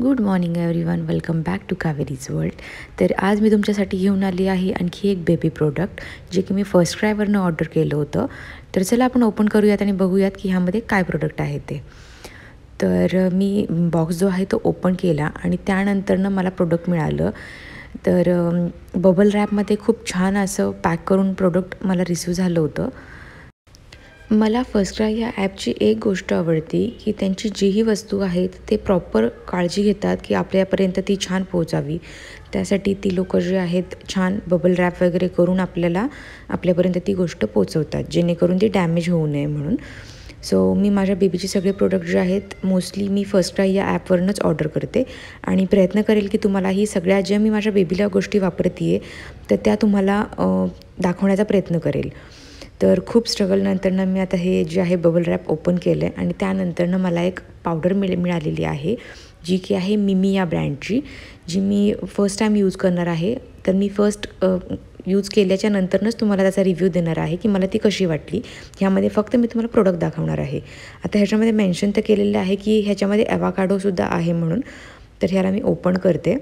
Good morning everyone, welcome back to Kaveri's world. तर आज मी तुमच्यासाठी घेऊन आली आहे आणखी एक बेबी प्रोडक्ट जे की मी फर्स्ट क्रायवरनं ऑर्डर केलं होतं. तर चला आपण ओपन करूयात आणि बघूयात की ह्यामध्ये काय प्रोडक्ट आहे ते. तर मी बॉक्स जो आहे तो ओपन केला आणि त्यानंतरनं मला प्रोडक्ट मिळालं. तर बबल रॅपमध्ये खूप छान असं पॅक करून प्रोडक्ट मला रिसीव झालं होतं. मला फर्स्टक्राय ह्या ॲपची एक गोष्ट आवडती की त्यांची जीही वस्तू आहेत ते प्रॉपर काळजी घेतात की आपल्यापर्यंत ती छान पोहोचावी. त्यासाठी ती लोकं जे आहेत छान बबल रॅप वगैरे करून आपल्यापर्यंत ती गोष्ट पोचवतात जेणेकरून ती डॅमेज होऊ नये म्हणून. सो मी माझ्या बेबीचे सगळे प्रोडक्ट जे आहेत मोस्टली मी फर्स्टक्राय या ॲपवरूनच ऑर्डर करते आणि प्रयत्न करेल की तुम्हालाही सगळ्या ज्या मी माझ्या बेबीला गोष्टी वापरते आहे तर त्या तुम्हाला दाखवण्याचा प्रयत्न करेल. तर खूप स्ट्रगलनंतरनं मी आता हे जे आहे बबल रॅप ओपन केलं आहे आणि त्यानंतरनं मला एक पावडर मिळालेली आहे जी की आहे मिमी या ब्रँडची, जी मी फर्स्ट टाईम यूज करणार आहे. तर मी यूज केल्याच्या नंतरनंच तुम्हाला त्याचा रिव्ह्यू देणार आहे की मला ती कशी वाटली. ह्यामध्ये फक्त मी तुम्हाला प्रोडक्ट दाखवणार आहे. आता ह्याच्यामध्ये मेन्शन तर केलेलं आहे की ह्याच्यामध्ये ॲव्होकाडोसुद्धा आहे म्हणून. तर ह्याला मी ओपन करते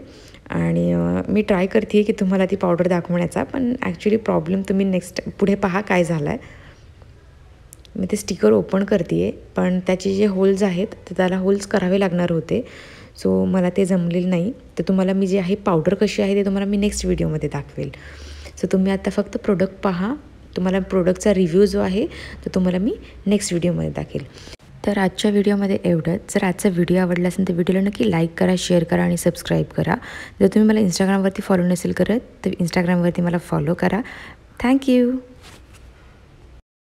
आणि मी ट्राय करते आहे की तुम्हाला ती पावडर दाखवण्याचा, पण ॲक्च्युली प्रॉब्लेम तुम्ही पुढे पहा काय झाला आहे. मी ते स्टिकर ओपन करते आहे पण त्याचे जे होल्स आहेत तर त्याला होल्स करावे लागणार होते. सो मला ते जमलेलं नाही. तर तुम्हाला मी जे आहे पावडर कशी आहे ते तुम्हाला मी नेक्स्ट व्हिडिओमध्ये दाखवेल. सो तुम्ही आता फक्त प्रोडक्ट पहा. तुम्हाला प्रोडक्टचा रिव्ह्यू जो आहे तो तुम्हाला मी नेक्स्ट व्हिडिओमध्ये दाखवेल. तर आजच्या व्हिडिओमध्ये एवढंच. जर आजचा व्हिडिओ आवडला असेल तर व्हिडिओला नक्की लाईक करा, शेअर करा आणि सबस्क्राईब करा. जर तुम्ही मला इंस्टाग्रामवरती फॉलो नसेल करत तर इंस्टाग्रामवरती मला फॉलो करा. थँक्यू.